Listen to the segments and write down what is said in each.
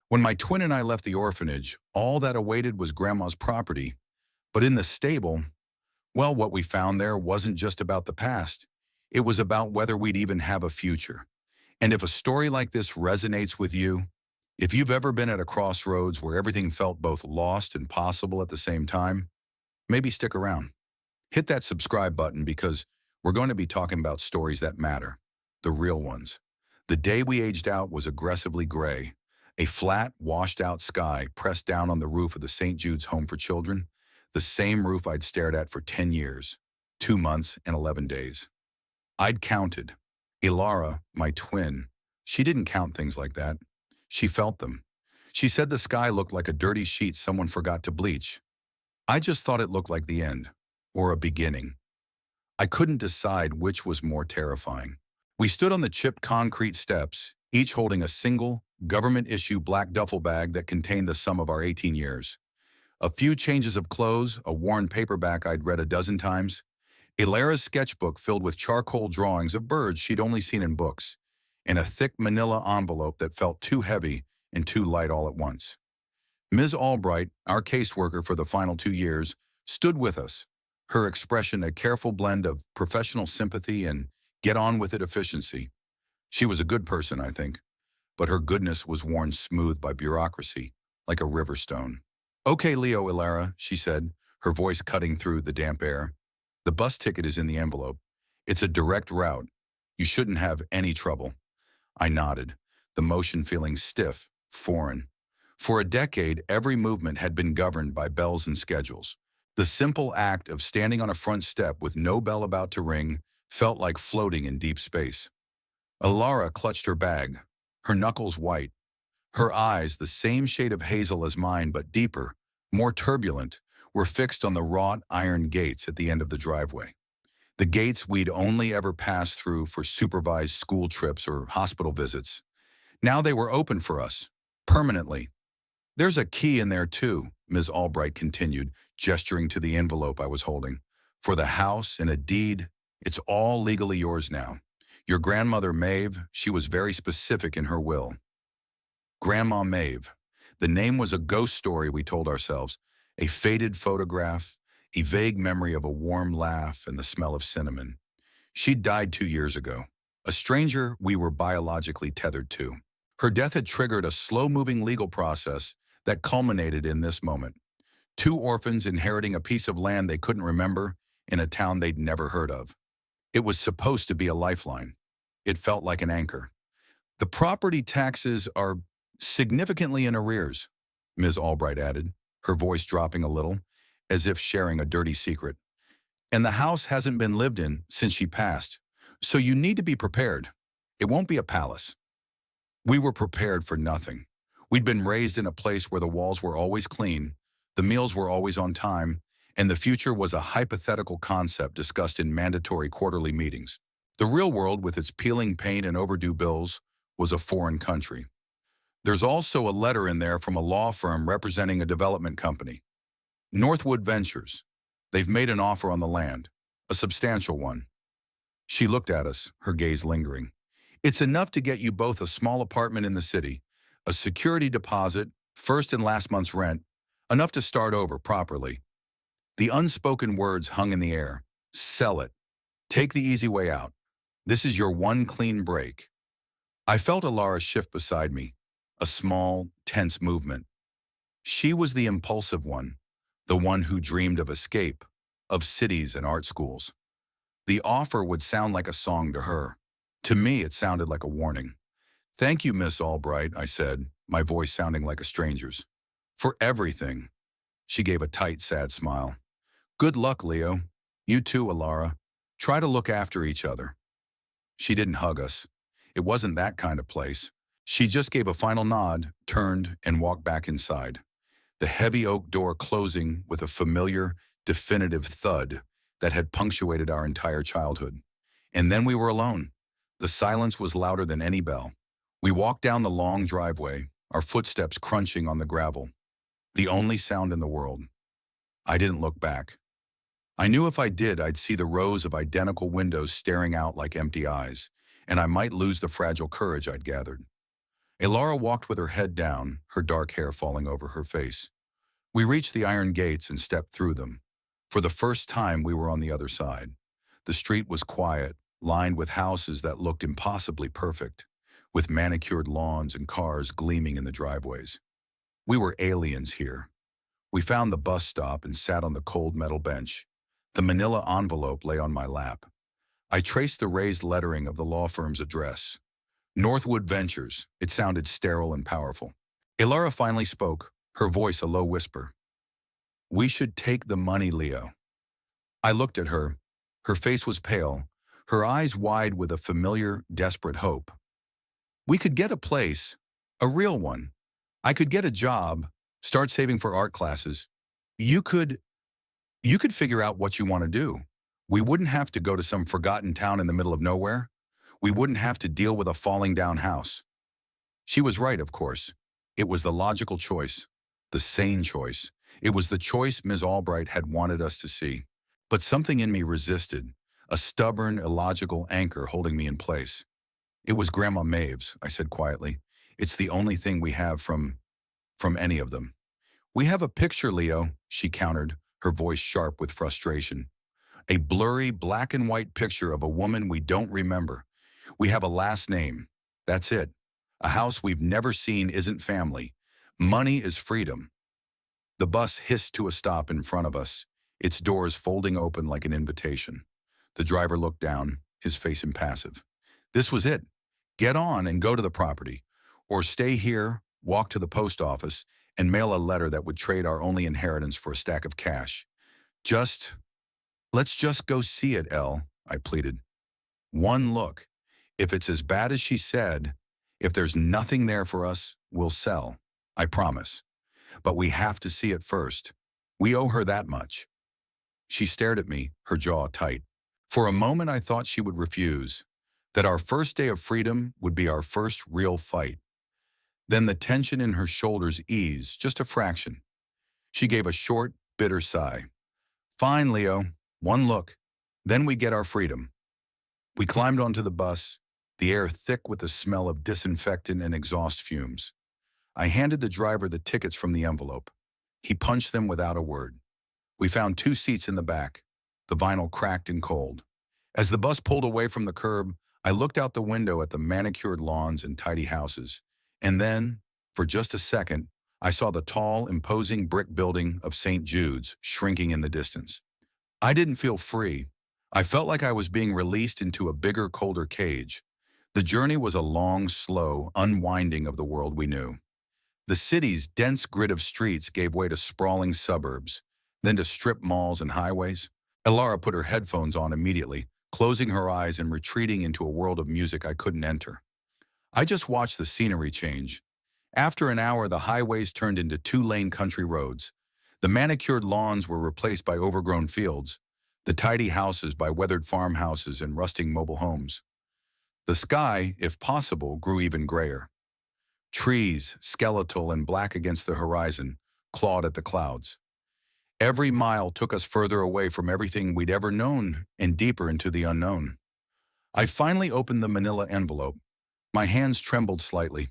When my twin and I left the orphanage, all that awaited was Grandma's property. But in the stable, well, what we found there wasn't just about the past. It was about whether we'd even have a future. And if a story like this resonates with you, if you've ever been at a crossroads where everything felt both lost and possible at the same time, maybe stick around. Hit that subscribe button because we're going to be talking about stories that matter, the real ones. The day we aged out was aggressively gray, a flat, washed-out sky pressed down on the roof of the St. Jude's Home for Children, the same roof I'd stared at for 10 years, 2 months and 11 days. I'd counted. Ilara, my twin, she didn't count things like that. She felt them. She said the sky looked like a dirty sheet someone forgot to bleach. I just thought it looked like the end, or a beginning. I couldn't decide which was more terrifying. We stood on the chipped concrete steps, each holding a single, government-issue black duffel bag that contained the sum of our 18 years. A few changes of clothes, a worn paperback I'd read a dozen times, Ilara's sketchbook filled with charcoal drawings of birds she'd only seen in books, and a thick manila envelope that felt too heavy and too light all at once. Ms. Albright, our caseworker for the final 2 years, stood with us, her expression a careful blend of professional sympathy and get-on-with-it efficiency. She was a good person, I think, but her goodness was worn smooth by bureaucracy, like a river stone. "Okay, Leo Ilara," she said, her voice cutting through the damp air. "The bus ticket is in the envelope. It's a direct route. You shouldn't have any trouble." I nodded, the motion feeling stiff, foreign. For a decade, every movement had been governed by bells and schedules. The simple act of standing on a front step with no bell about to ring felt like floating in deep space. Ilara clutched her bag, her knuckles white. Her eyes, the same shade of hazel as mine but deeper, more turbulent, were fixed on the wrought iron gates at the end of the driveway. The gates we'd only ever passed through for supervised school trips or hospital visits. Now they were open for us, permanently. "There's a key in there too," Ms. Albright continued, gesturing to the envelope I was holding. "For the house and a deed, it's all legally yours now. Your grandmother Maeve, she was very specific in her will." Grandma Maeve. The name was a ghost story we told ourselves, a faded photograph, a vague memory of a warm laugh and the smell of cinnamon. She'd died 2 years ago, a stranger we were biologically tethered to. Her death had triggered a slow-moving legal process that culminated in this moment. 2 orphans inheriting a piece of land they couldn't remember in a town they'd never heard of. It was supposed to be a lifeline. It felt like an anchor. "The property taxes are significantly in arrears," Ms. Albright added, her voice dropping a little, as if sharing a dirty secret. "And the house hasn't been lived in since she passed, so you need to be prepared. It won't be a palace." We were prepared for nothing. We'd been raised in a place where the walls were always clean, the meals were always on time, and the future was a hypothetical concept discussed in mandatory quarterly meetings. The real world, with its peeling paint and overdue bills, was a foreign country. There's also a letter in there from a law firm representing a development company. Northwood Ventures. They've made an offer on the land, a substantial one. She looked at us, her gaze lingering. "It's enough to get you both a small apartment in the city, a security deposit, first and last month's rent, enough to start over properly." The unspoken words hung in the air. "Sell it. Take the easy way out. This is your one clean break." I felt Ilara shift beside me, a small, tense movement. She was the impulsive one, the one who dreamed of escape, of cities and art schools. The offer would sound like a song to her. To me, it sounded like a warning. "Thank you, Miss Albright," I said, my voice sounding like a stranger's. "For everything." She gave a tight, sad smile. "Good luck, Leo. You too, Ilara. Try to look after each other." She didn't hug us. It wasn't that kind of place. She just gave a final nod, turned, and walked back inside. The heavy oak door closing with a familiar, definitive thud that had punctuated our entire childhood. And then we were alone. The silence was louder than any bell. We walked down the long driveway, our footsteps crunching on the gravel. The only sound in the world. I didn't look back. I knew if I did, I'd see the rows of identical windows staring out like empty eyes, and I might lose the fragile courage I'd gathered. Elara walked with her head down, her dark hair falling over her face. We reached the iron gates and stepped through them. For the first time, we were on the other side. The street was quiet, lined with houses that looked impossibly perfect, with manicured lawns and cars gleaming in the driveways. We were aliens here. We found the bus stop and sat on the cold metal bench. The manila envelope lay on my lap. I traced the raised lettering of the law firm's address. Northwood Ventures. It sounded sterile and powerful. Elara finally spoke, her voice a low whisper. "We should take the money, Leo." I looked at her. Her face was pale, her eyes wide with a familiar, desperate hope. "We could get a place, a real one. I could get a job, start saving for art classes. You could figure out what you want to do. We wouldn't have to go to some forgotten town in the middle of nowhere. We wouldn't have to deal with a falling down house." She was right, of course. It was the logical choice, the sane choice. It was the choice Ms. Albright had wanted us to see. But something in me resisted, a stubborn, illogical anchor holding me in place. "It was Grandma Maeve's," I said quietly. "It's the only thing we have from any of them." "We have a picture, Leo," she countered, her voice sharp with frustration. "A blurry black and white picture of a woman we don't remember. We have a last name. That's it. A house we've never seen isn't family. Money is freedom." The bus hissed to a stop in front of us, its doors folding open like an invitation. The driver looked down, his face impassive. This was it. Get on and go to the property, or stay here, walk to the post office, and mail a letter that would trade our only inheritance for a stack of cash. Let's just go see it, Elle," I pleaded. "One look. If it's as bad as she said, if there's nothing there for us, we'll sell. I promise. But we have to see it first. We owe her that much." She stared at me, her jaw tight. For a moment I thought she would refuse, that our first day of freedom would be our first real fight. Then the tension in her shoulders eased, just a fraction. She gave a short, bitter sigh. "Fine, Leo. One look. Then we get our freedom." We climbed onto the bus, the air thick with the smell of disinfectant and exhaust fumes. I handed the driver the tickets from the envelope. He punched them without a word. We found 2 seats in the back, the vinyl cracked and cold. As the bus pulled away from the curb, I looked out the window at the manicured lawns and tidy houses. And then, for just a second, I saw the tall, imposing brick building of St. Jude's shrinking in the distance. I didn't feel free. I felt like I was being released into a bigger, colder cage. The journey was a long, slow unwinding of the world we knew. The city's dense grid of streets gave way to sprawling suburbs, then to strip malls and highways. Elara put her headphones on immediately, closing her eyes and retreating into a world of music I couldn't enter. I just watched the scenery change. After an hour, the highways turned into 2-lane country roads. The manicured lawns were replaced by overgrown fields, the tidy houses by weathered farmhouses and rusting mobile homes. The sky, if possible, grew even grayer. Trees, skeletal and black against the horizon, clawed at the clouds. Every mile took us further away from everything we'd ever known and deeper into the unknown. I finally opened the manila envelope. My hands trembled slightly.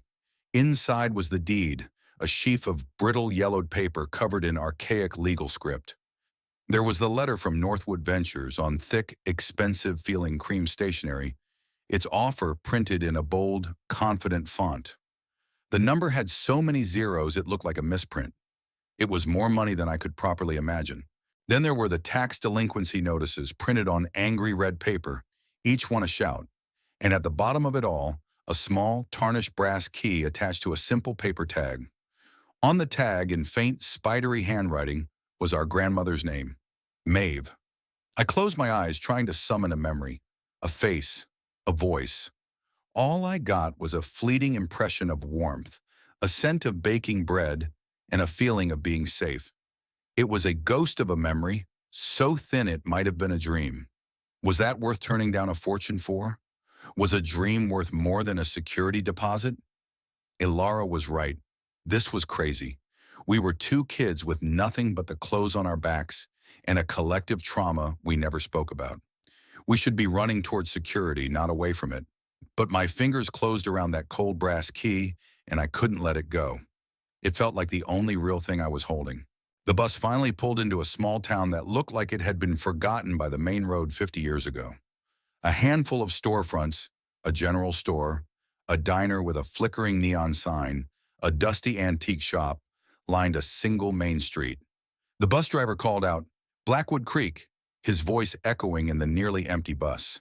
Inside was the deed, a sheaf of brittle yellowed paper covered in archaic legal script. There was the letter from Northwood Ventures on thick, expensive-feeling cream stationery, its offer printed in a bold, confident font. The number had so many zeros it looked like a misprint. It was more money than I could properly imagine. Then there were the tax delinquency notices printed on angry red paper, each one a shout. And at the bottom of it all, a small, tarnished brass key attached to a simple paper tag. On the tag, in faint, spidery handwriting, was our grandmother's name, Maeve. I closed my eyes, trying to summon a memory, a face, a voice. All I got was a fleeting impression of warmth, a scent of baking bread, and a feeling of being safe. It was a ghost of a memory, so thin it might have been a dream. Was that worth turning down a fortune for? Was a dream worth more than a security deposit? Elara was right. This was crazy. We were 2 kids with nothing but the clothes on our backs and a collective trauma we never spoke about. We should be running towards security, not away from it. But my fingers closed around that cold brass key, and I couldn't let it go. It felt like the only real thing I was holding. The bus finally pulled into a small town that looked like it had been forgotten by the main road 50 years ago. A handful of storefronts, a general store, a diner with a flickering neon sign, a dusty antique shop, lined a single main street. The bus driver called out, "Blackwood Creek," his voice echoing in the nearly empty bus.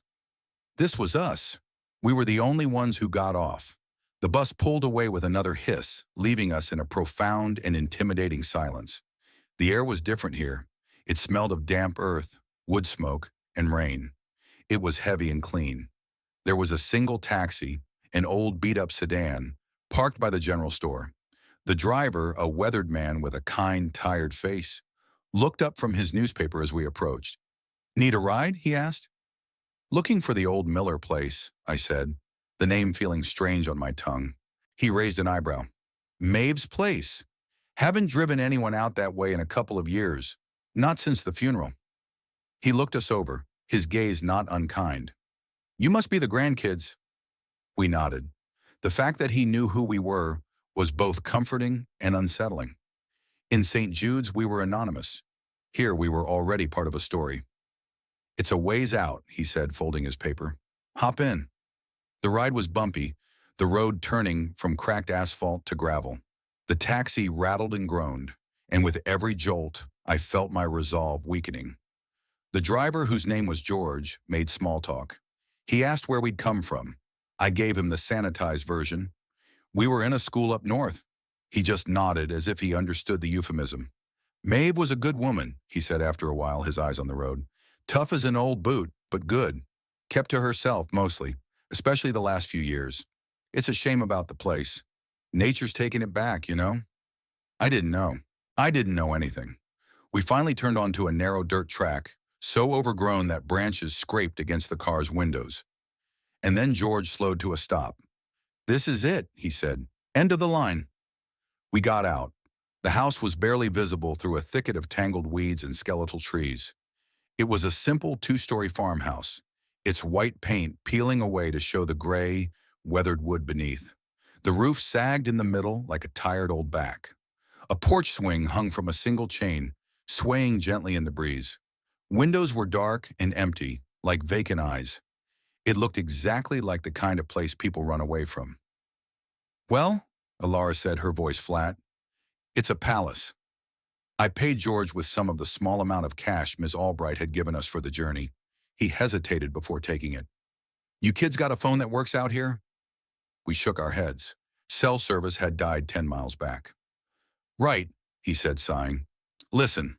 This was us. We were the only ones who got off. The bus pulled away with another hiss, leaving us in a profound and intimidating silence. The air was different here. It smelled of damp earth, wood smoke, and rain. It was heavy and clean. There was a single taxi, an old beat-up sedan, parked by the general store. The driver, a weathered man with a kind, tired face, looked up from his newspaper as we approached. "Need a ride?" he asked. "Looking for the old Miller place," I said, the name feeling strange on my tongue. He raised an eyebrow. "Maeve's place. Haven't driven anyone out that way in a couple of years. Not since the funeral." He looked us over, his gaze not unkind. "You must be the grandkids." We nodded. The fact that he knew who we were was both comforting and unsettling. In St. Jude's, we were anonymous. Here, we were already part of a story. "It's a ways out," he said, folding his paper. "Hop in." The ride was bumpy, the road turning from cracked asphalt to gravel. The taxi rattled and groaned, and with every jolt, I felt my resolve weakening. The driver, whose name was George, made small talk. He asked where we'd come from. I gave him the sanitized version. "We were in a school up north." He just nodded as if he understood the euphemism. "Maeve was a good woman," he said after a while, his eyes on the road. "Tough as an old boot, but good. Kept to herself mostly, especially the last few years. It's a shame about the place. Nature's taking it back, you know?" I didn't know. I didn't know anything. We finally turned onto a narrow dirt track, so overgrown that branches scraped against the car's windows. And then George slowed to a stop. "This is it," he said. "End of the line." We got out. The house was barely visible through a thicket of tangled weeds and skeletal trees. It was a simple two-story farmhouse, its white paint peeling away to show the gray, weathered wood beneath. The roof sagged in the middle like a tired old back. A porch swing hung from a single chain, swaying gently in the breeze. Windows were dark and empty, like vacant eyes. It looked exactly like the kind of place people run away from. "Well," Alara said, her voice flat, "it's a palace." I paid George with some of the small amount of cash Ms. Albright had given us for the journey. He hesitated before taking it. "You kids got a phone that works out here?" We shook our heads. Cell service had died 10 miles back. "Right," he said, sighing. "Listen,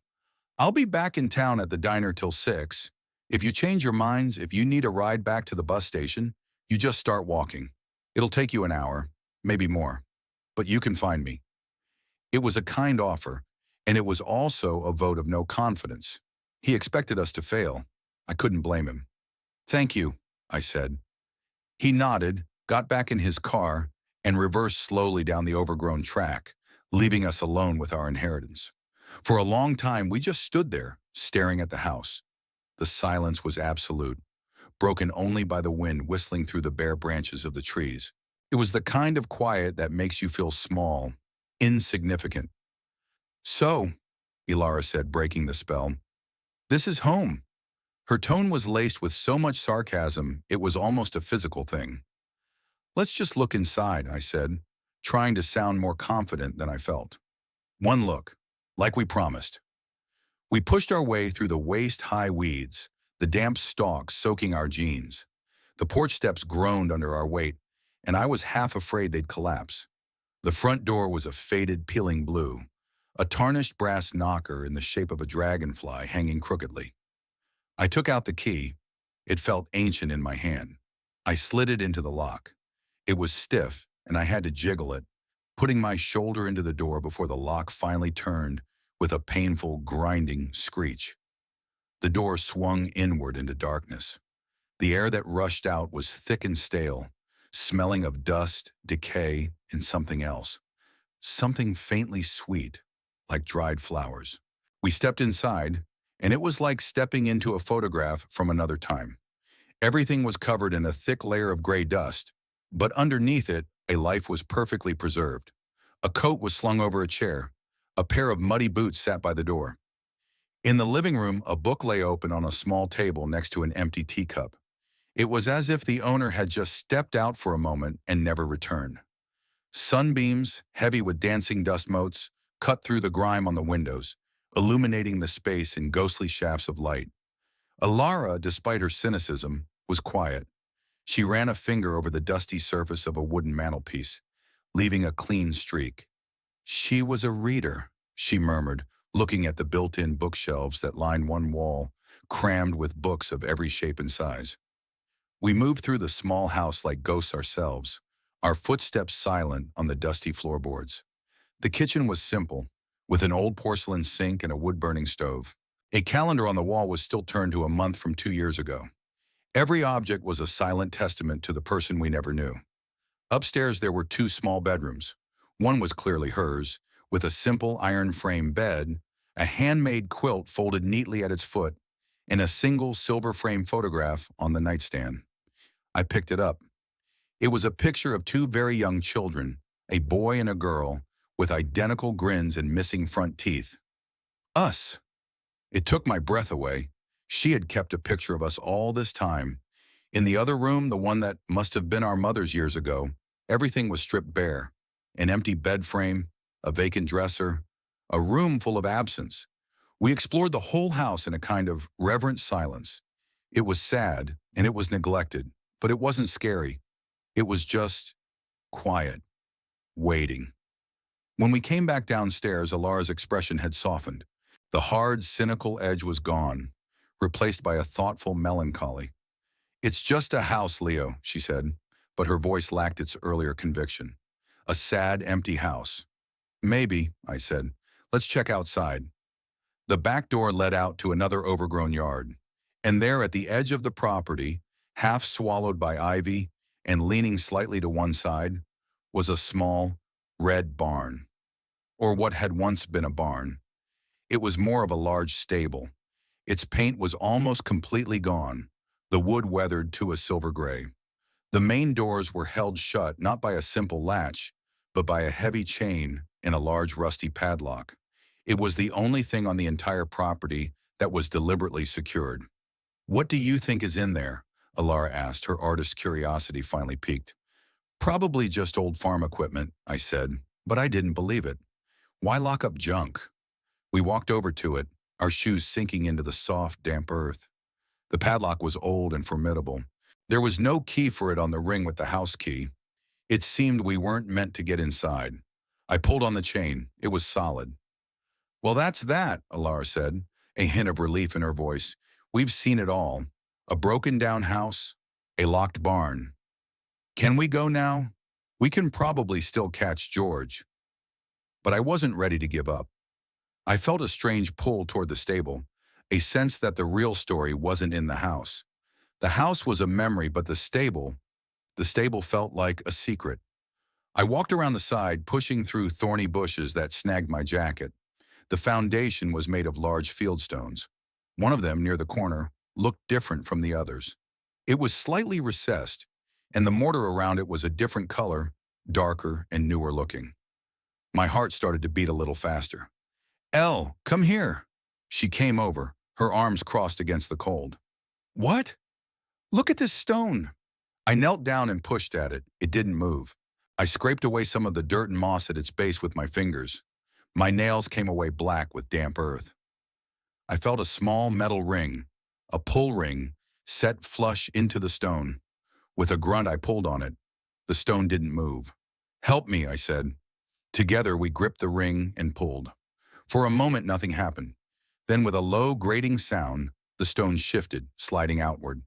I'll be back in town at the diner till 6. If you change your minds, if you need a ride back to the bus station, you just start walking. It'll take you an hour, maybe more. But you can find me." It was a kind offer, and it was also a vote of no confidence. He expected us to fail. I couldn't blame him. "Thank you," I said. He nodded, got back in his car, and reversed slowly down the overgrown track, leaving us alone with our inheritance. For a long time, we just stood there, staring at the house. The silence was absolute, broken only by the wind whistling through the bare branches of the trees. It was the kind of quiet that makes you feel small, insignificant. "So," Ilara said, breaking the spell, "this is home." Her tone was laced with so much sarcasm, it was almost a physical thing. "Let's just look inside," I said, trying to sound more confident than I felt. One look, like we promised. We pushed our way through the waist-high weeds, the damp stalks soaking our jeans. The porch steps groaned under our weight, and I was half afraid they'd collapse. The front door was a faded, peeling blue, a tarnished brass knocker in the shape of a dragonfly hanging crookedly. I took out the key. It felt ancient in my hand. I slid it into the lock. It was stiff, and I had to jiggle it, putting my shoulder into the door before the lock finally turned with a painful, grinding screech. The door swung inward into darkness. The air that rushed out was thick and stale, smelling of dust, decay, and something else. Something faintly sweet, like dried flowers. We stepped inside, and it was like stepping into a photograph from another time. Everything was covered in a thick layer of gray dust, but underneath it, a life was perfectly preserved. A coat was slung over a chair. A pair of muddy boots sat by the door. In the living room, a book lay open on a small table next to an empty teacup. It was as if the owner had just stepped out for a moment and never returned. Sunbeams, heavy with dancing dust motes, cut through the grime on the windows, illuminating the space in ghostly shafts of light. Alara, despite her cynicism, was quiet. She ran a finger over the dusty surface of a wooden mantelpiece, leaving a clean streak. She was a reader, she murmured, looking at the built-in bookshelves that lined one wall, crammed with books of every shape and size. We moved through the small house like ghosts ourselves, our footsteps silent on the dusty floorboards. The kitchen was simple, with an old porcelain sink and a wood-burning stove. A calendar on the wall was still turned to a month from 2 years ago. Every object was a silent testament to the person we never knew. Upstairs there were two small bedrooms. One was clearly hers, with a simple iron frame bed, a handmade quilt folded neatly at its foot, and a single silver frame photograph on the nightstand. I picked it up. It was a picture of two very young children, a boy and a girl, with identical grins and missing front teeth. Us! It took my breath away. She had kept a picture of us all this time. In the other room, the one that must have been our mother's years ago, everything was stripped bare. An empty bed frame, a vacant dresser, a room full of absence. We explored the whole house in a kind of reverent silence. It was sad, and it was neglected, but it wasn't scary. It was just quiet, waiting. When we came back downstairs, Alara's expression had softened. The hard, cynical edge was gone, replaced by a thoughtful melancholy. "It's just a house, Leo," she said, but her voice lacked its earlier conviction. "A sad, empty house." "Maybe," I said. "Let's check outside." The back door led out to another overgrown yard, and there at the edge of the property, half swallowed by ivy and leaning slightly to one side, was a small, red barn. Or what had once been a barn. It was more of a large stable. Its paint was almost completely gone, the wood weathered to a silver gray. The main doors were held shut not by a simple latch, but by a heavy chain and a large rusty padlock. It was the only thing on the entire property that was deliberately secured. "What do you think is in there?" Alara asked, her artist curiosity finally piqued. "Probably just old farm equipment," I said, but I didn't believe it. Why lock up junk? We walked over to it, our shoes sinking into the soft, damp earth. The padlock was old and formidable. There was no key for it on the ring with the house key. It seemed we weren't meant to get inside. I pulled on the chain. It was solid. "Well, that's that," Alara said, a hint of relief in her voice. "We've seen it all. A broken-down house, a locked barn. Can we go now? We can probably still catch George." But I wasn't ready to give up. I felt a strange pull toward the stable, a sense that the real story wasn't in the house. The house was a memory, but the stable felt like a secret. I walked around the side, pushing through thorny bushes that snagged my jacket. The foundation was made of large fieldstones. One of them, near the corner, looked different from the others. It was slightly recessed, and the mortar around it was a different color, darker and newer looking. My heart started to beat a little faster. "Elle, come here." She came over, her arms crossed against the cold. "What? Look at this stone." I knelt down and pushed at it. It didn't move. I scraped away some of the dirt and moss at its base with my fingers. My nails came away black with damp earth. I felt a small metal ring, a pull ring, set flush into the stone. With a grunt, I pulled on it. The stone didn't move. "Help me," I said. Together, we gripped the ring and pulled. For a moment, nothing happened. Then, with a low, grating sound, the stone shifted, sliding outward.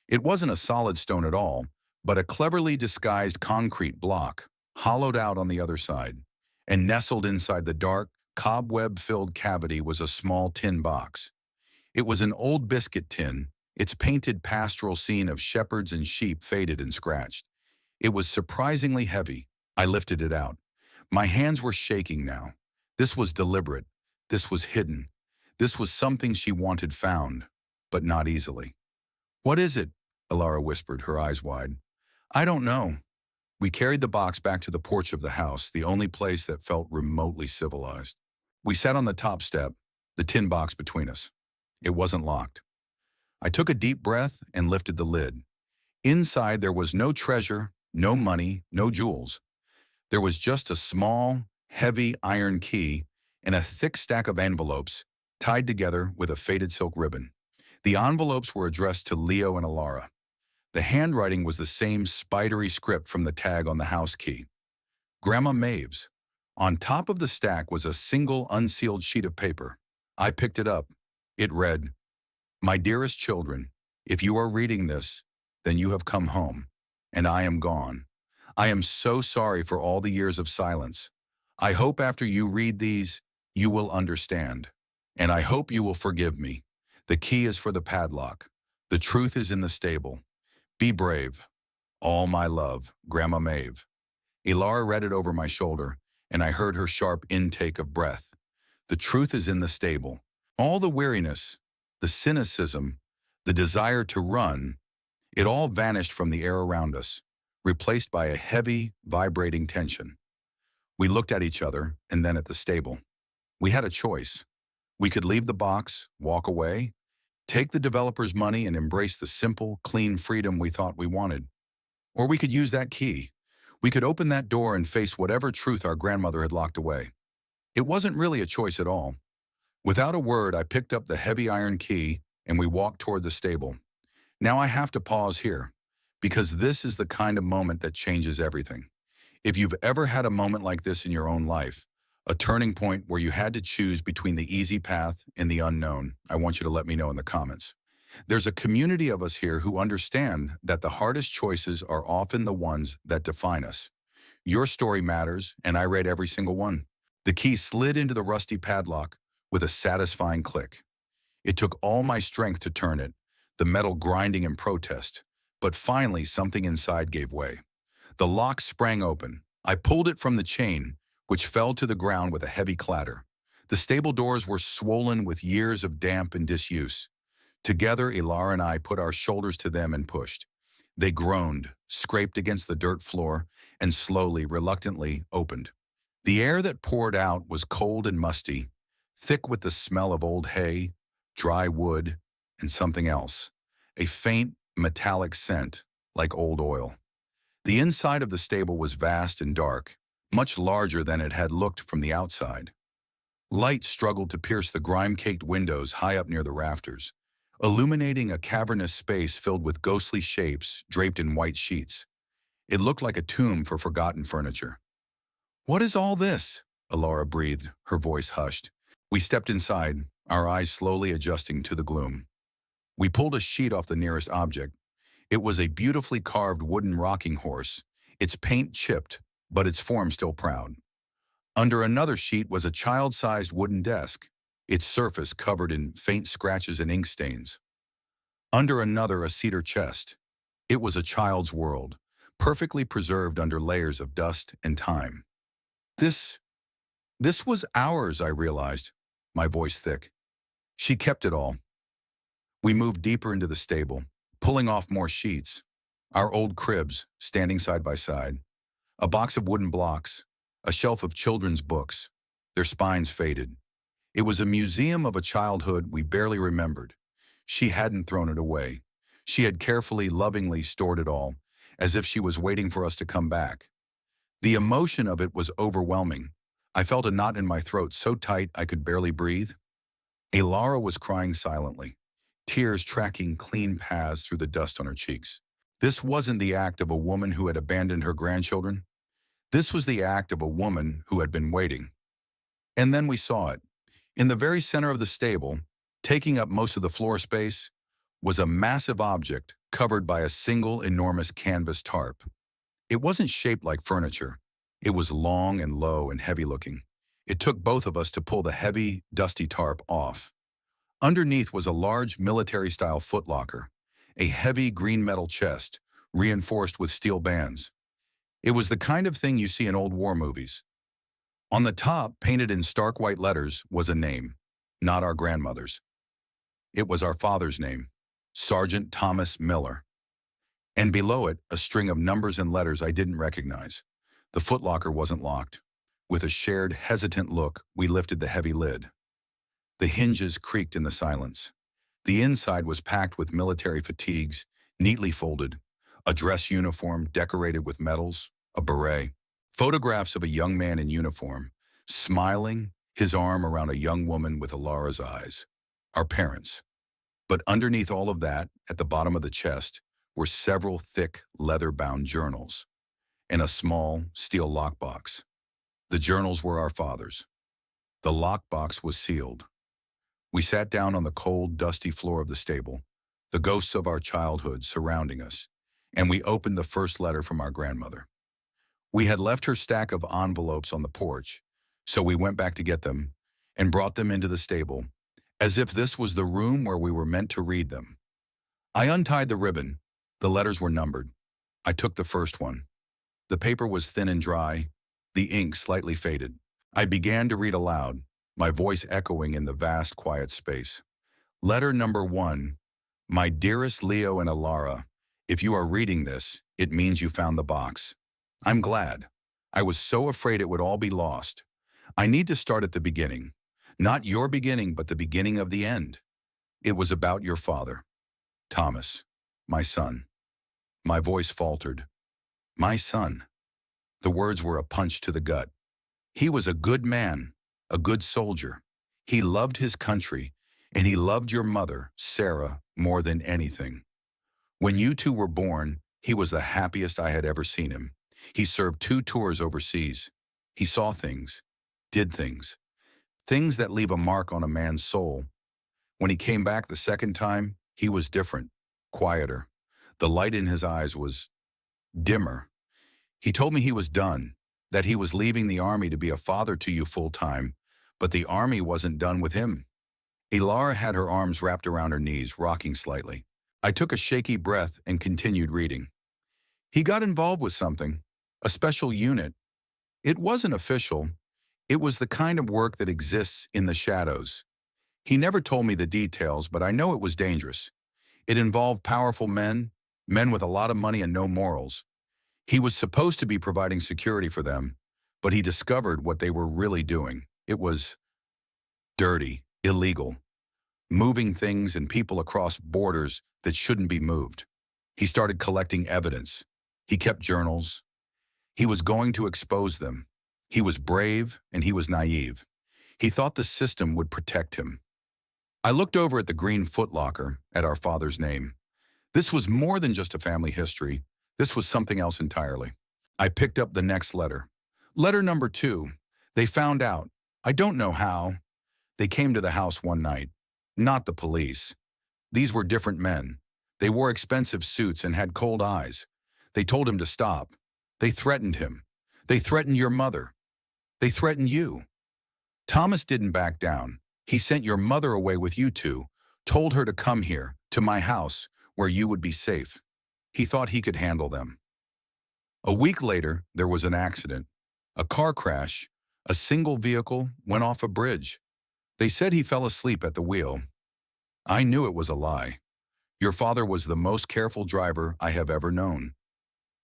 It wasn't a solid stone at all, but a cleverly disguised concrete block, hollowed out on the other side. And nestled inside the dark, cobweb-filled cavity was a small tin box. It was an old biscuit tin, its painted pastoral scene of shepherds and sheep faded and scratched. It was surprisingly heavy. I lifted it out. My hands were shaking now. This was deliberate. This was hidden. This was something she wanted found, but not easily. "What is it?" Alara whispered, her eyes wide. "I don't know." We carried the box back to the porch of the house, the only place that felt remotely civilized. We sat on the top step, the tin box between us. It wasn't locked. I took a deep breath and lifted the lid. Inside there was no treasure, no money, no jewels. There was just a small, heavy iron key and a thick stack of envelopes tied together with a faded silk ribbon. The envelopes were addressed to Leo and Alara. The handwriting was the same spidery script from the tag on the house key. Grandma Maeve's. On top of the stack was a single unsealed sheet of paper. I picked it up. It read, "My dearest children, if you are reading this, then you have come home, and I am gone. I am so sorry for all the years of silence. I hope after you read these, you will understand. And I hope you will forgive me. The key is for the padlock. The truth is in the stable. Be brave. All my love, Grandma Maeve." Ilara read it over my shoulder, and I heard her sharp intake of breath. The truth is in the stable. All the weariness, the cynicism, the desire to run, it all vanished from the air around us, replaced by a heavy, vibrating tension. We looked at each other and then at the stable. We had a choice. We could leave the box, walk away, take the developer's money and embrace the simple, clean freedom we thought we wanted. Or we could use that key. We could open that door and face whatever truth our grandmother had locked away. It wasn't really a choice at all. Without a word, I picked up the heavy iron key and we walked toward the stable. Now I have to pause here, because this is the kind of moment that changes everything. If you've ever had a moment like this in your own life, a turning point where you had to choose between the easy path and the unknown, I want you to let me know in the comments. There's a community of us here who understand that the hardest choices are often the ones that define us. Your story matters, and I read every single one. The key slid into the rusty padlock with a satisfying click. It took all my strength to turn it, the metal grinding in protest, but finally something inside gave way. The lock sprang open. I pulled it from the chain, which fell to the ground with a heavy clatter. The stable doors were swollen with years of damp and disuse. Together, Ilara and I put our shoulders to them and pushed. They groaned, scraped against the dirt floor, and slowly, reluctantly opened. The air that poured out was cold and musty, thick with the smell of old hay, dry wood, and something else, a faint, metallic scent like old oil. The inside of the stable was vast and dark, much larger than it had looked from the outside. Light struggled to pierce the grime-caked windows high up near the rafters, illuminating a cavernous space filled with ghostly shapes draped in white sheets. It looked like a tomb for forgotten furniture. "What is all this?" Alara breathed, her voice hushed. We stepped inside, our eyes slowly adjusting to the gloom. We pulled a sheet off the nearest object. It was a beautifully carved wooden rocking horse, its paint chipped, but its form still proud. Under another sheet was a child-sized wooden desk, its surface covered in faint scratches and ink stains. Under another, a cedar chest. It was a child's world, perfectly preserved under layers of dust and time. This was ours, I realized, my voice thick. She kept it all. We moved deeper into the stable, pulling off more sheets, our old cribs standing side by side, a box of wooden blocks, a shelf of children's books, their spines faded. It was a museum of a childhood we barely remembered. She hadn't thrown it away. She had carefully, lovingly stored it all, as if she was waiting for us to come back. The emotion of it was overwhelming. I felt a knot in my throat so tight I could barely breathe. Ilara was crying silently, tears tracking clean paths through the dust on her cheeks. This wasn't the act of a woman who had abandoned her grandchildren. This was the act of a woman who had been waiting. And then we saw it. In the very center of the stable, taking up most of the floor space, was a massive object covered by a single enormous canvas tarp. It wasn't shaped like furniture. It was long and low and heavy-looking. It took both of us to pull the heavy, dusty tarp off. Underneath was a large military-style footlocker, a heavy green metal chest, reinforced with steel bands. It was the kind of thing you see in old war movies. On the top, painted in stark white letters, was a name, not our grandmother's. It was our father's name, Sergeant Thomas Miller. and below it, a string of numbers and letters I didn't recognize. The footlocker wasn't locked. With a shared, hesitant look, we lifted the heavy lid. The hinges creaked in the silence. The inside was packed with military fatigues, neatly folded, a dress uniform decorated with medals, a beret, photographs of a young man in uniform, smiling, his arm around a young woman with Alara's eyes. Our parents. But underneath all of that, at the bottom of the chest, were several thick, leather-bound journals and a small, steel lockbox. The journals were our father's. The lockbox was sealed. We sat down on the cold, dusty floor of the stable, the ghosts of our childhood surrounding us, and we opened the first letter from our grandmother. We had left her stack of envelopes on the porch, so we went back to get them and brought them into the stable, as if this was the room where we were meant to read them. I untied the ribbon. The letters were numbered. I took the first one. The paper was thin and dry, the ink slightly faded. I began to read aloud, my voice echoing in the vast, quiet space. Letter number 1. My dearest Leo and Alara, if you are reading this, it means you found the box. I'm glad. I was so afraid it would all be lost. I need to start at the beginning. Not your beginning, but the beginning of the end. It was about your father. Thomas, my son. My voice faltered. My son. The words were a punch to the gut. He was a good man, a good soldier. He loved his country, and he loved your mother, Sarah, more than anything. When you two were born, he was the happiest I had ever seen him. He served 2 tours overseas. He saw things, did things that leave a mark on a man's soul. When he came back the second time, he was different, quieter. The light in his eyes was dimmer. He told me he was done, that he was leaving the army to be a father to you full-time, but the army wasn't done with him. Alara had her arms wrapped around her knees, rocking slightly. I took a shaky breath and continued reading. He got involved with something, a special unit. It wasn't official. It was the kind of work that exists in the shadows. He never told me the details, but I know it was dangerous. It involved powerful men, men with a lot of money and no morals. He was supposed to be providing security for them, but he discovered what they were really doing. It was dirty, illegal, moving things and people across borders that shouldn't be moved. He started collecting evidence. He kept journals. He was going to expose them. He was brave and he was naive. He thought the system would protect him. I looked over at the green footlocker, at our father's name. This was more than just a family history. This was something else entirely. I picked up the next letter. Letter number 2. They found out. I don't know how. They came to the house one night. Not the police. These were different men. They wore expensive suits and had cold eyes. They told him to stop. They threatened him. They threatened your mother. They threatened you. Thomas didn't back down. He sent your mother away with you two, told her to come here, to my house, where you would be safe. He thought he could handle them. A week later, there was an accident. A car crash. A single vehicle went off a bridge. They said he fell asleep at the wheel. I knew it was a lie. Your father was the most careful driver I have ever known.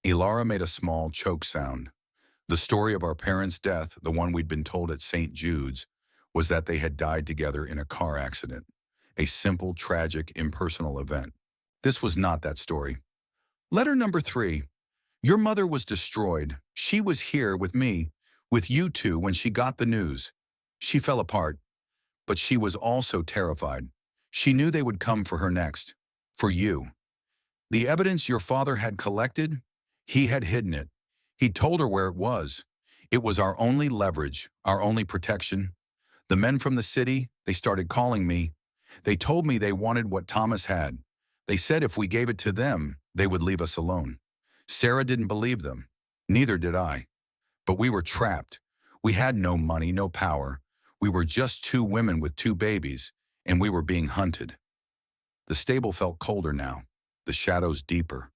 Alara made a small choke sound. The story of our parents' death, the one we'd been told at St. Jude's, was that they had died together in a car accident. A simple, tragic, impersonal event. This was not that story. Letter number 3. Your mother was destroyed. She was here with me, with you two when she got the news. She fell apart, but she was also terrified. She knew they would come for her next. For you. The evidence your father had collected, he had hidden it. He told her where it was. It was our only leverage, our only protection. The men from the city, they started calling me. They told me they wanted what Thomas had. They said if we gave it to them, they would leave us alone. Sarah didn't believe them. Neither did I. But we were trapped. We had no money, no power. We were just 2 women with 2 babies, and we were being hunted. The stable felt colder now, the shadows deeper.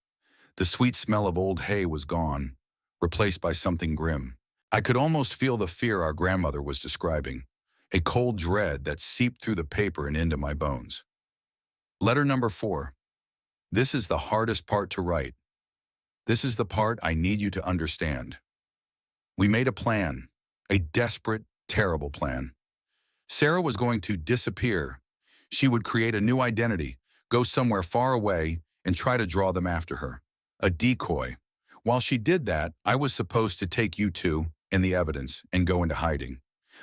The sweet smell of old hay was gone, replaced by something grim. I could almost feel the fear our grandmother was describing, a cold dread that seeped through the paper and into my bones. Letter number 4. This is the hardest part to write. This is the part I need you to understand. We made a plan, a desperate, terrible plan. Sarah was going to disappear. She would create a new identity, go somewhere far away, and try to draw them after her. A decoy. While she did that, I was supposed to take you two and the evidence and go into hiding.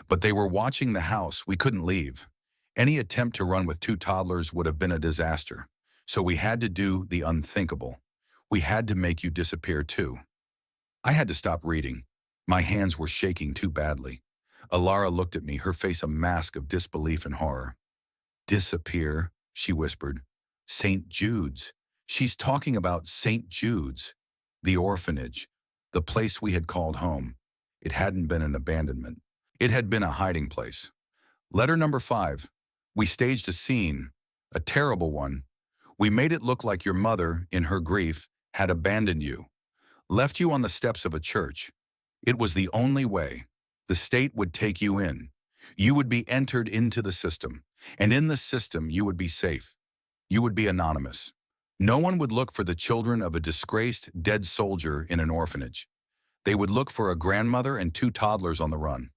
But they were watching the house. We couldn't leave. Any attempt to run with two toddlers would have been a disaster. So we had to do the unthinkable. We had to make you disappear too. I had to stop reading. My hands were shaking too badly. Alara looked at me, her face a mask of disbelief and horror. Disappear, she whispered. St. Jude's. She's talking about St. Jude's. The orphanage. The place we had called home. It hadn't been an abandonment. It had been a hiding place. Letter number 5. We staged a scene. A terrible one. We made it look like your mother, in her grief, had abandoned you. Left you on the steps of a church. It was the only way. The state would take you in. You would be entered into the system. And in the system, you would be safe. You would be anonymous. No one would look for the children of a disgraced, dead soldier in an orphanage. They would look for a grandmother and two toddlers on the run.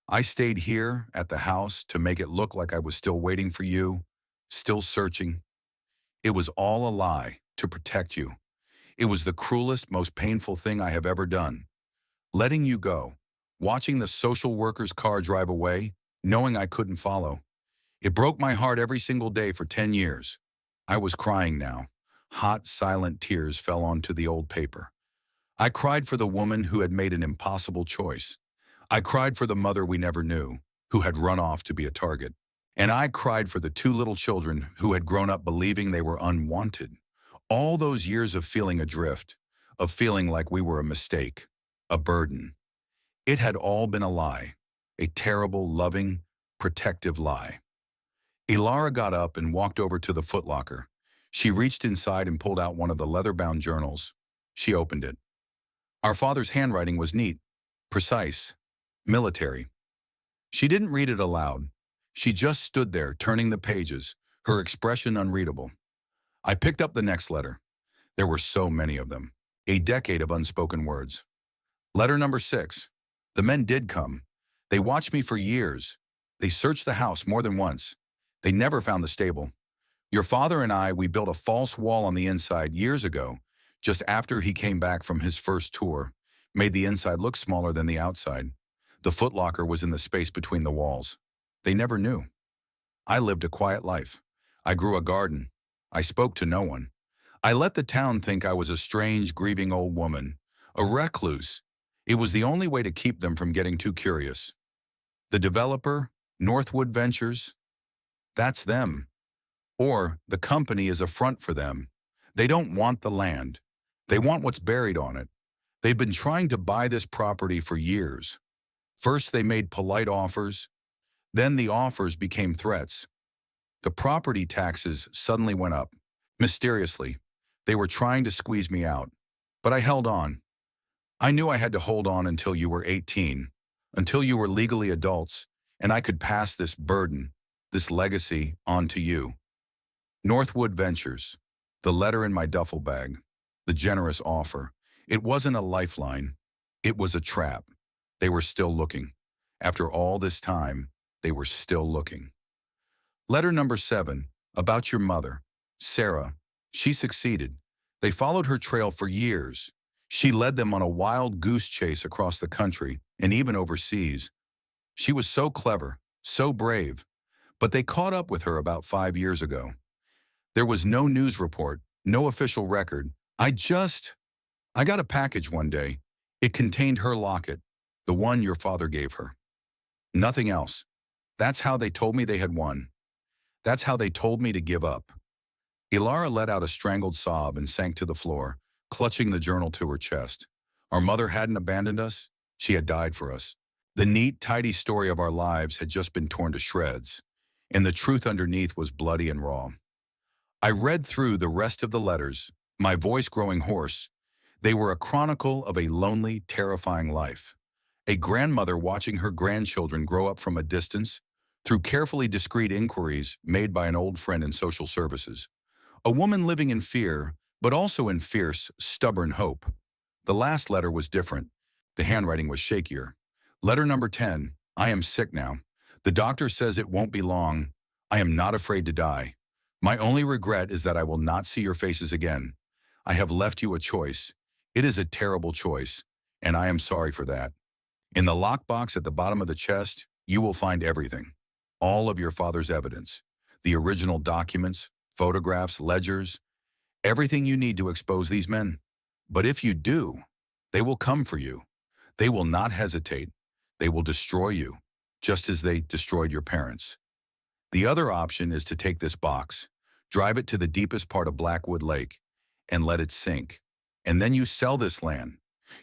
I stayed here at the house to make it look like I was still waiting for you, still searching. It was all a lie to protect you. It was the cruelest, most painful thing I have ever done. Letting you go, watching the social worker's car drive away, knowing I couldn't follow. It broke my heart every single day for 10 years. I was crying now. Hot, silent tears fell onto the old paper. I cried for the woman who had made an impossible choice. I cried for the mother we never knew, who had run off to be a target. And I cried for the two little children who had grown up believing they were unwanted. All those years of feeling adrift, of feeling like we were a mistake, a burden. It had all been a lie, a terrible, loving, protective lie. Ilara got up and walked over to the footlocker. She reached inside and pulled out one of the leather-bound journals. She opened it. Our father's handwriting was neat, precise, military. She didn't read it aloud. She just stood there, turning the pages, her expression unreadable. I picked up the next letter. There were so many of them. A decade of unspoken words. Letter number 6. The men did come. They watched me for years. They searched the house more than once. They never found the stable. Your father and I, we built a false wall on the inside years ago, just after he came back from his first tour, made the inside look smaller than the outside. The footlocker was in the space between the walls. They never knew. I lived a quiet life. I grew a garden. I spoke to no one. I let the town think I was a strange, grieving old woman, a recluse. It was the only way to keep them from getting too curious. The developer, Northwood Ventures, that's them. Or the company is a front for them. They don't want the land. They want what's buried on it. They've been trying to buy this property for years. First, they made polite offers. Then the offers became threats. The property taxes suddenly went up. Mysteriously, they were trying to squeeze me out. But I held on. I knew I had to hold on until you were 18, until you were legally adults, and I could pass this burden, this legacy, on to you. Northwood Ventures, the letter in my duffel bag, the generous offer. It wasn't a lifeline. It was a trap. They were still looking. After all this time, they were still looking. Letter number 7, about your mother, Sarah. She succeeded. They followed her trail for years. She led them on a wild goose chase across the country and even overseas. She was so clever, so brave, but they caught up with her about 5 years ago. There was no news report, no official record. I got a package one day. It contained her locket, the one your father gave her. Nothing else. That's how they told me they had won. That's how they told me to give up. Ilara let out a strangled sob and sank to the floor, clutching the journal to her chest. Our mother hadn't abandoned us. She had died for us. The neat, tidy story of our lives had just been torn to shreds, and the truth underneath was bloody and raw. I read through the rest of the letters, my voice growing hoarse. They were a chronicle of a lonely, terrifying life. A grandmother watching her grandchildren grow up from a distance through carefully discreet inquiries made by an old friend in social services. A woman living in fear, but also in fierce, stubborn hope. The last letter was different. The handwriting was shakier. Letter number 10, I am sick now. The doctor says it won't be long. I am not afraid to die. My only regret is that I will not see your faces again. I have left you a choice. It is a terrible choice, and I am sorry for that. In the lockbox at the bottom of the chest, you will find everything. All of your father's evidence. The original documents, photographs, ledgers, everything you need to expose these men. But if you do, they will come for you. They will not hesitate. They will destroy you, just as they destroyed your parents. The other option is to take this box, drive it to the deepest part of Blackwood Lake, and let it sink. And then you sell this land.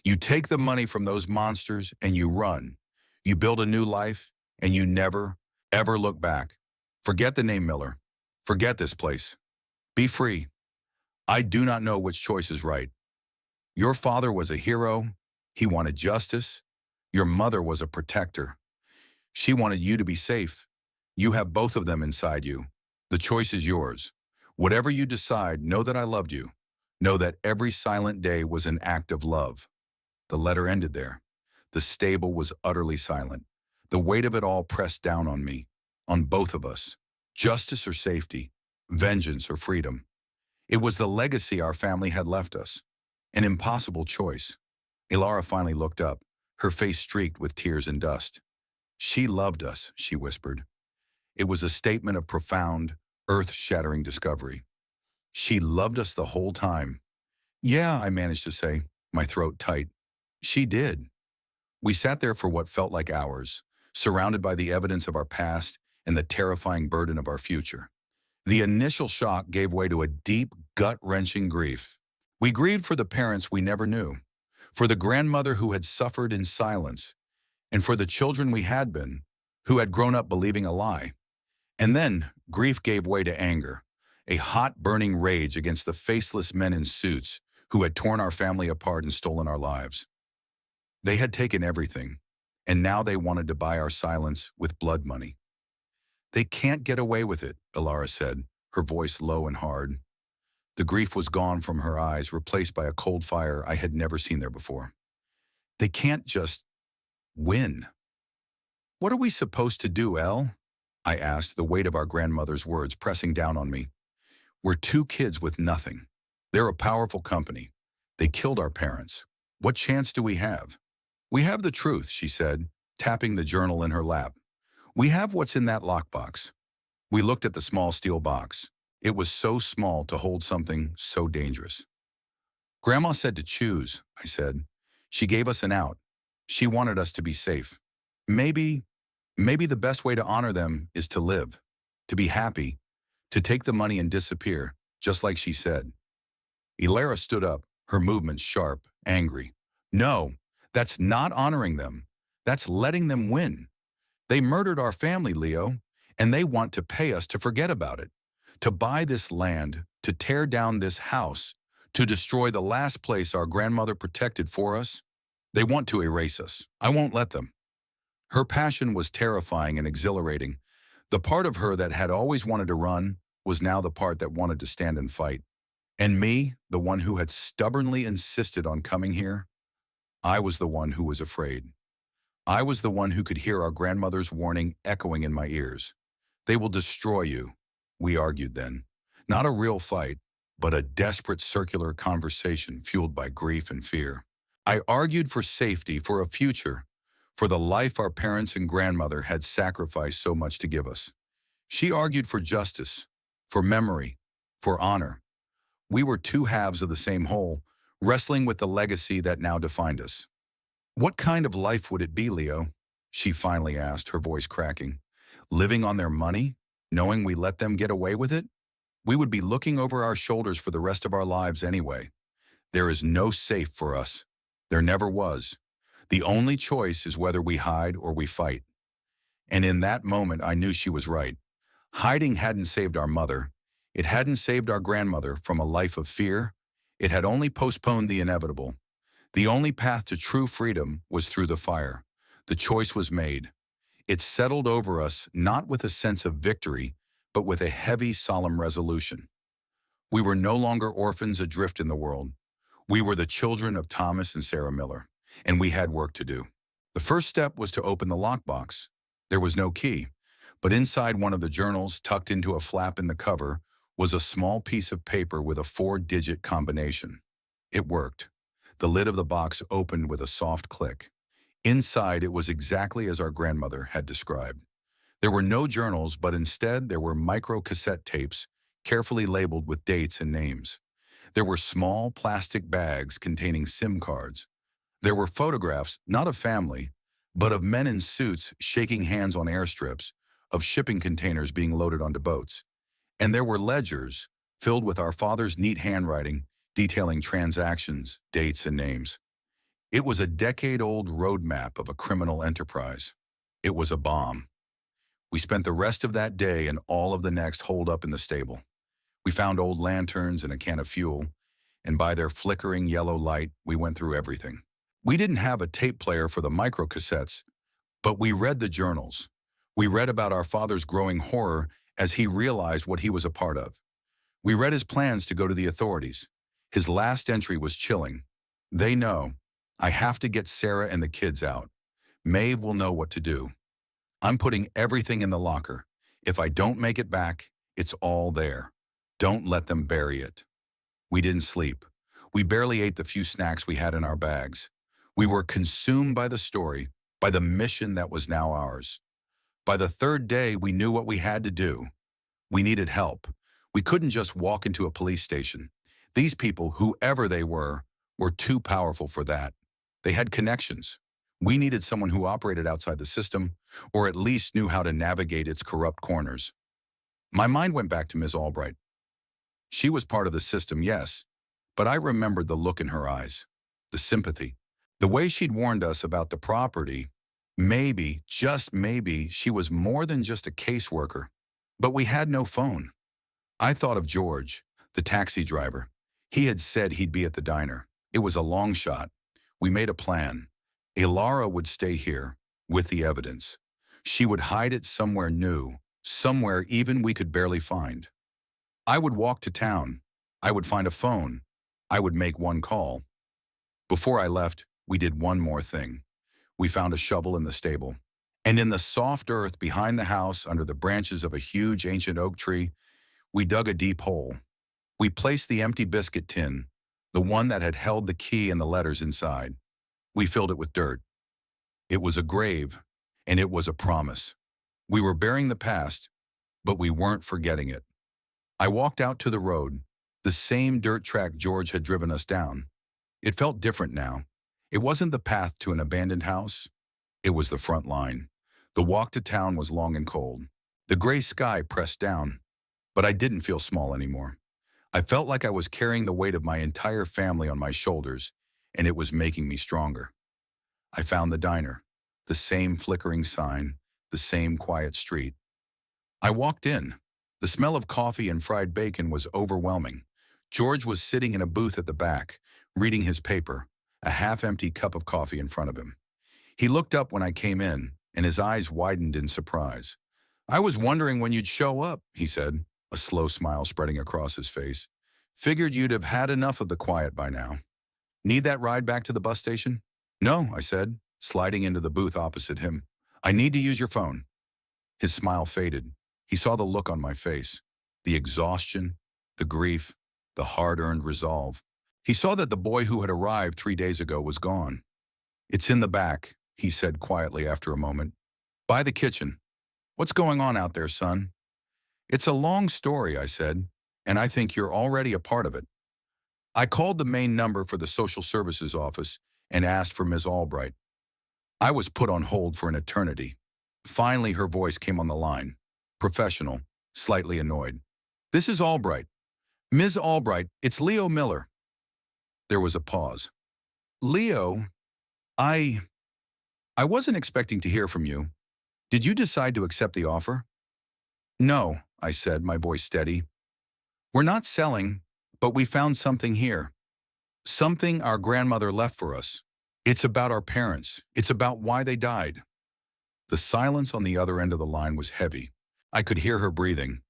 You take the money from those monsters and you run. You build a new life and you never, ever look back. Forget the name Miller. Forget this place. Be free. I do not know which choice is right. Your father was a hero. He wanted justice. Your mother was a protector. She wanted you to be safe. You have both of them inside you. The choice is yours. Whatever you decide, know that I loved you. Know that every silent day was an act of love. The letter ended there. The stable was utterly silent. The weight of it all pressed down on me, on both of us. Justice or safety, vengeance or freedom. It was the legacy our family had left us. An impossible choice. Ilara finally looked up, her face streaked with tears and dust. She loved us, she whispered. It was a statement of profound, earth-shattering discovery. She loved us the whole time. Yeah, I managed to say, my throat tight. She did. We sat there for what felt like hours, surrounded by the evidence of our past and the terrifying burden of our future. The initial shock gave way to a deep, gut-wrenching grief. We grieved for the parents we never knew, for the grandmother who had suffered in silence, and for the children we had been, who had grown up believing a lie. And then grief gave way to anger, a hot, burning rage against the faceless men in suits who had torn our family apart and stolen our lives. They had taken everything, and now they wanted to buy our silence with blood money. They can't get away with it, Ilara said, her voice low and hard. The grief was gone from her eyes, replaced by a cold fire I had never seen there before. They can't just win. What are we supposed to do, Elle? I asked, the weight of our grandmother's words pressing down on me. We're two kids with nothing. They're a powerful company. They killed our parents. What chance do we have? We have the truth, she said, tapping the journal in her lap. We have what's in that lockbox. We looked at the small steel box. It was so small to hold something so dangerous. Grandma said to choose, I said. She gave us an out. She wanted us to be safe. Maybe the best way to honor them is to live, to be happy, to take the money and disappear, just like she said. Ilara stood up, her movements sharp, angry. No, that's not honoring them. That's letting them win. They murdered our family, Leo, and they want to pay us to forget about it, to buy this land, to tear down this house, to destroy the last place our grandmother protected for us. They want to erase us. I won't let them. Her passion was terrifying and exhilarating. The part of her that had always wanted to run was now the part that wanted to stand and fight. And me, the one who had stubbornly insisted on coming here, I was the one who was afraid. I was the one who could hear our grandmother's warning echoing in my ears. They will destroy you, we argued then. Not a real fight, but a desperate circular conversation fueled by grief and fear. I argued for safety, for a future, for the life our parents and grandmother had sacrificed so much to give us. She argued for justice, for memory, for honor. We were two halves of the same whole, wrestling with the legacy that now defined us. What kind of life would it be, Leo? She finally asked, her voice cracking. Living on their money, knowing we let them get away with it? We would be looking over our shoulders for the rest of our lives anyway. There is no safe for us. There never was. The only choice is whether we hide or we fight. And in that moment, I knew she was right. Hiding hadn't saved our mother. It hadn't saved our grandmother from a life of fear. It had only postponed the inevitable. The only path to true freedom was through the fire. The choice was made. It settled over us not with a sense of victory, but with a heavy, solemn resolution. We were no longer orphans adrift in the world. We were the children of Thomas and Sarah Miller, and we had work to do. The first step was to open the lockbox. There was no key, but inside one of the journals, tucked into a flap in the cover, was a small piece of paper with a 4-digit combination. It worked. The lid of the box opened with a soft click. Inside, it was exactly as our grandmother had described. There were no journals, but instead there were micro-cassette tapes, carefully labeled with dates and names. There were small plastic bags containing SIM cards. There were photographs, not of family, but of men in suits shaking hands on airstrips, of shipping containers being loaded onto boats. And there were ledgers filled with our father's neat handwriting, detailing transactions, dates, and names. It was a decade-old roadmap of a criminal enterprise. It was a bomb. We spent the rest of that day and all of the next holed up in the stable. We found old lanterns and a can of fuel, and by their flickering yellow light, we went through everything. We didn't have a tape player for the microcassettes, but we read the journals. We read about our father's growing horror as he realized what he was a part of. We read his plans to go to the authorities. His last entry was chilling. They know. I have to get Sarah and the kids out. Maeve will know what to do. I'm putting everything in the locker. If I don't make it back, it's all there. Don't let them bury it. We didn't sleep. We barely ate the few snacks we had in our bags. We were consumed by the story, by the mission that was now ours. By the third day, we knew what we had to do. We needed help. We couldn't just walk into a police station. These people, whoever they were too powerful for that. They had connections. We needed someone who operated outside the system, or at least knew how to navigate its corrupt corners. My mind went back to Ms. Albright. She was part of the system, yes, but I remembered the look in her eyes, the sympathy, the way she'd warned us about the property. Maybe, just maybe, she was more than just a caseworker. But we had no phone. I thought of George, the taxi driver. He had said he'd be at the diner. It was a long shot. We made a plan. Ilara would stay here, with the evidence. She would hide it somewhere new, somewhere even we could barely find. I would walk to town. I would find a phone. I would make one call. Before I left, we did one more thing. We found a shovel in the stable. And in the soft earth behind the house, under the branches of a huge ancient oak tree, we dug a deep hole. We placed the empty biscuit tin, the one that had held the key and the letters inside. We filled it with dirt. It was a grave, and it was a promise. We were burying the past, but we weren't forgetting it. I walked out to the road, the same dirt track George had driven us down. It felt different now. It wasn't the path to an abandoned house. It was the front line. The walk to town was long and cold. The gray sky pressed down, but I didn't feel small anymore. I felt like I was carrying the weight of my entire family on my shoulders, and it was making me stronger. I found the diner, the same flickering sign, the same quiet street. I walked in. The smell of coffee and fried bacon was overwhelming. George was sitting in a booth at the back, reading his paper, a half-empty cup of coffee in front of him. He looked up when I came in, and his eyes widened in surprise. "I was wondering when you'd show up," he said, a slow smile spreading across his face. "Figured you'd have had enough of the quiet by now. Need that ride back to the bus station?" "No," I said, sliding into the booth opposite him. "I need to use your phone." His smile faded. He saw the look on my face, the exhaustion, the grief, the hard-earned resolve. He saw that the boy who had arrived 3 days ago was gone. "It's in the back," he said quietly after a moment. "By the kitchen. What's going on out there, son?" "It's a long story," I said, "and I think you're already a part of it." I called the main number for the social services office and asked for Ms. Albright. I was put on hold for an eternity. Finally, her voice came on the line, professional, slightly annoyed. "This is Albright. Ms. Albright, it's Leo Miller." There was a pause. "Leo, I wasn't expecting to hear from you. Did you decide to accept the offer?" "No," I said, my voice steady. "We're not selling, but we found something here. Something our grandmother left for us. It's about our parents. It's about why they died." The silence on the other end of the line was heavy. I could hear her breathing.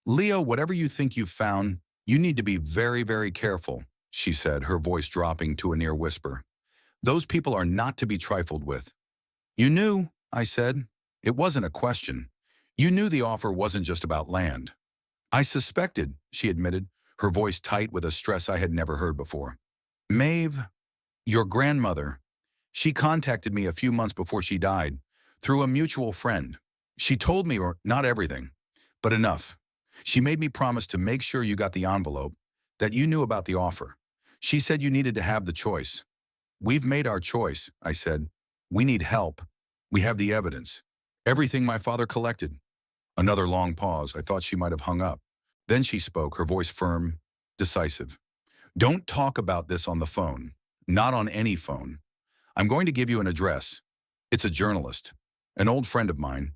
"Leo, whatever you think you've found, You need to be very, very careful, she said, her voice dropping to a near whisper. Those people are not to be trifled with. You knew, I said. It wasn't a question. You knew the offer wasn't just about land. I suspected, she admitted, her voice tight with a stress I had never heard before. Maeve, your grandmother, she contacted me a few months before she died, through a mutual friend. She told me, or not everything, but enough. She made me promise to make sure you got the envelope, that you knew about the offer. She said you needed to have the choice. We've made our choice, I said. We need help. We have the evidence. Everything my father collected. Another long pause. I thought she might have hung up. Then she spoke, her voice firm, decisive. Don't talk about this on the phone. Not on any phone. I'm going to give you an address. It's a journalist, an old friend of mine.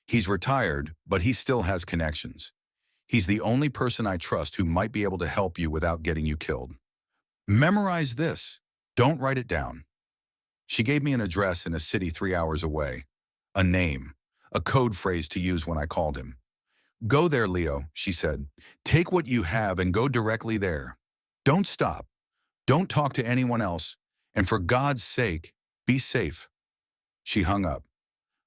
He's retired, but he still has connections. He's the only person I trust who might be able to help you without getting you killed. Memorize this. Don't write it down. She gave me an address in a city 3 hours away. A name, a code phrase to use when I called him. Go there, Leo, she said. Take what you have and go directly there. Don't stop. Don't talk to anyone else. And for God's sake, be safe. She hung up.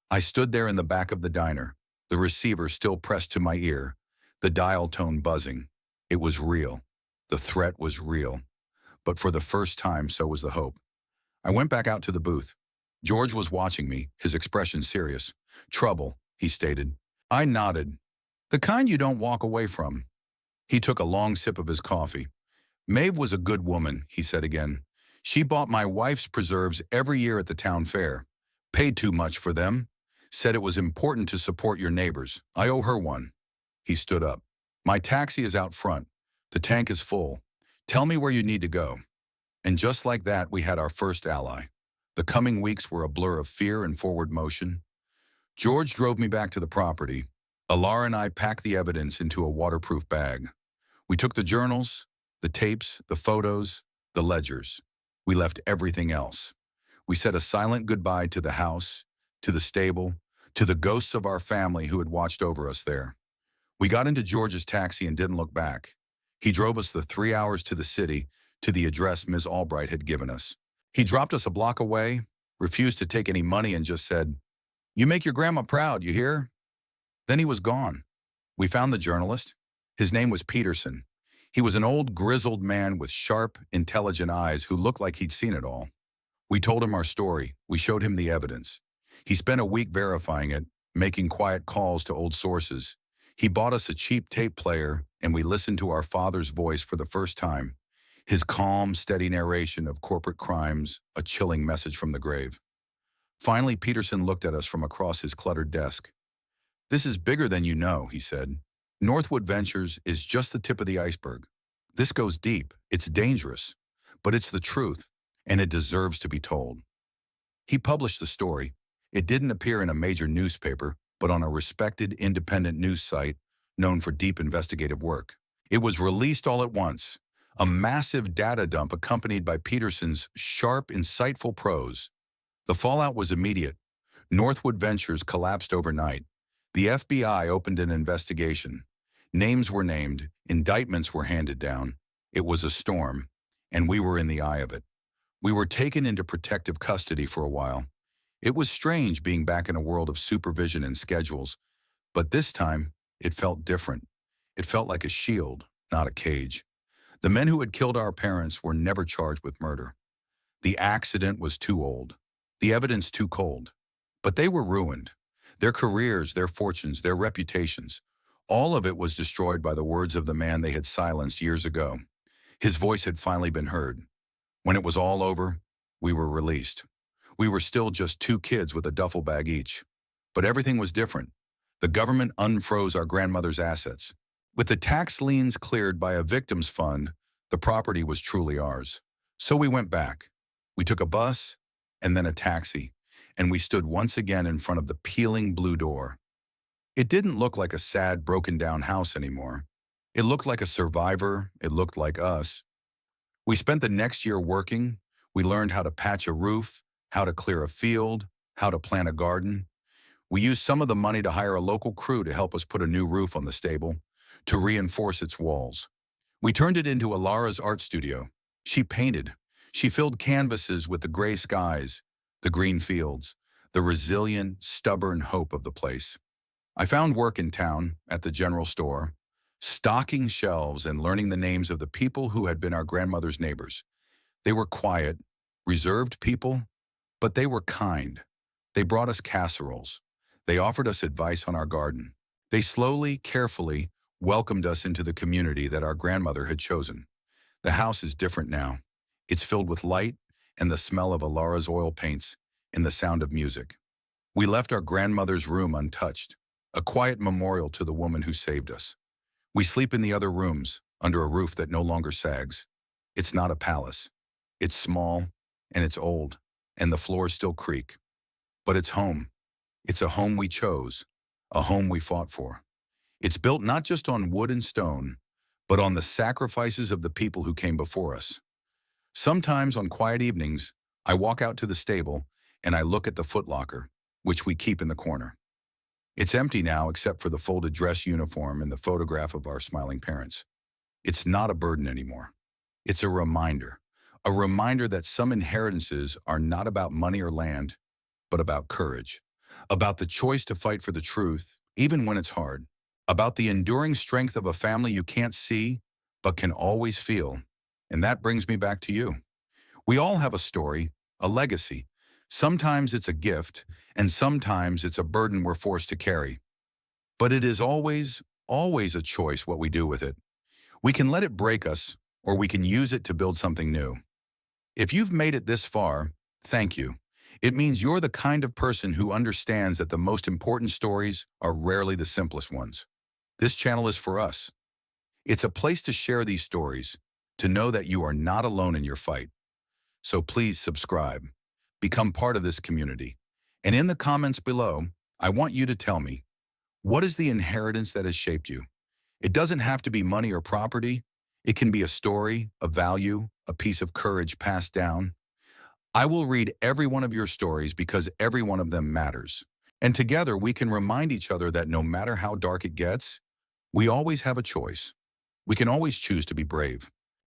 I stood there in the back of the diner, the receiver still pressed to my ear, the dial tone buzzing. It was real. The threat was real. But for the first time, so was the hope. I went back out to the booth. George was watching me, his expression serious. Trouble, he stated. I nodded. The kind you don't walk away from. He took a long sip of his coffee. Maeve was a good woman, he said again. She bought my wife's preserves every year at the town fair. Paid too much for them. Said it was important to support your neighbors. I owe her one. He stood up. My taxi is out front. The tank is full. Tell me where you need to go. And just like that, we had our first ally. The coming weeks were a blur of fear and forward motion. George drove me back to the property. Alara and I packed the evidence into a waterproof bag. We took the journals, the tapes, the photos, the ledgers. We left everything else. We said a silent goodbye to the house, to the stable, to the ghosts of our family who had watched over us there. We got into George's taxi and didn't look back. He drove us the 3 hours to the city, to the address Ms. Albright had given us. He dropped us a block away, refused to take any money, and just said, You make your grandma proud, you hear? Then he was gone. We found the journalist. His name was Peterson. He was an old, grizzled man with sharp, intelligent eyes who looked like he'd seen it all. We told him our story. We showed him the evidence. He spent a week verifying it, making quiet calls to old sources. He bought us a cheap tape player, and we listened to our father's voice for the first time. His calm, steady narration of corporate crimes, a chilling message from the grave. Finally, Peterson looked at us from across his cluttered desk. This is bigger than you know, he said. Northwood Ventures is just the tip of the iceberg. This goes deep. It's dangerous. But it's the truth, and it deserves to be told. He published the story. It didn't appear in a major newspaper, but on a respected independent news site known for deep investigative work. It was released all at once, a massive data dump accompanied by Peterson's sharp, insightful prose. The fallout was immediate. Northwood Ventures collapsed overnight. The FBI opened an investigation. Names were named, indictments were handed down. It was a storm, and we were in the eye of it. We were taken into protective custody for a while. It was strange being back in a world of supervision and schedules, but this time, it felt different. It felt like a shield, not a cage. The men who had killed our parents were never charged with murder. The accident was too old, the evidence too cold. But they were ruined. Their careers, their fortunes, their reputations, all of it was destroyed by the words of the man they had silenced years ago. His voice had finally been heard. When it was all over, we were released. We were still just two kids with a duffel bag each. But everything was different. The government unfroze our grandmother's assets. With the tax liens cleared by a victims fund, the property was truly ours. So we went back. We took a bus and then a taxi, and we stood once again in front of the peeling blue door. It didn't look like a sad, broken-down house anymore. It looked like a survivor. It looked like us. We spent the next year working. We learned how to patch a roof, how to clear a field, how to plant a garden. We used some of the money to hire a local crew to help us put a new roof on the stable, to reinforce its walls. We turned it into Alara's art studio. She painted. She filled canvases with the gray skies, the green fields, the resilient, stubborn hope of the place. I found work in town, at the general store, stocking shelves and learning the names of the people who had been our grandmother's neighbors. They were quiet, reserved people, but they were kind. They brought us casseroles. They offered us advice on our garden. They slowly, carefully welcomed us into the community that our grandmother had chosen. The house is different now. It's filled with light and the smell of Alara's oil paints and the sound of music. We left our grandmother's room untouched, a quiet memorial to the woman who saved us. We sleep in the other rooms, under a roof that no longer sags. It's not a palace. It's small, and it's old, and the floors still creak. But it's home. It's a home we chose, a home we fought for. It's built not just on wood and stone, but on the sacrifices of the people who came before us. Sometimes on quiet evenings, I walk out to the stable and I look at the footlocker, which we keep in the corner. It's empty now except for the folded dress uniform and the photograph of our smiling parents. It's not a burden anymore. It's a reminder that some inheritances are not about money or land, but about courage, about the choice to fight for the truth, even when it's hard, about the enduring strength of a family you can't see, but can always feel. And that brings me back to you. We all have a story, a legacy. Sometimes it's a gift, and sometimes it's a burden we're forced to carry. But it is always, always a choice what we do with it. We can let it break us, or we can use it to build something new. If you've made it this far, thank you. It means you're the kind of person who understands that the most important stories are rarely the simplest ones. This channel is for us. It's a place to share these stories, to know that you are not alone in your fight. So please subscribe, become part of this community. And in the comments below, I want you to tell me, what is the inheritance that has shaped you? It doesn't have to be money or property. It can be a story, a value, a piece of courage passed down. I will read every one of your stories because every one of them matters. And together we can remind each other that no matter how dark it gets, we always have a choice. We can always choose to be brave.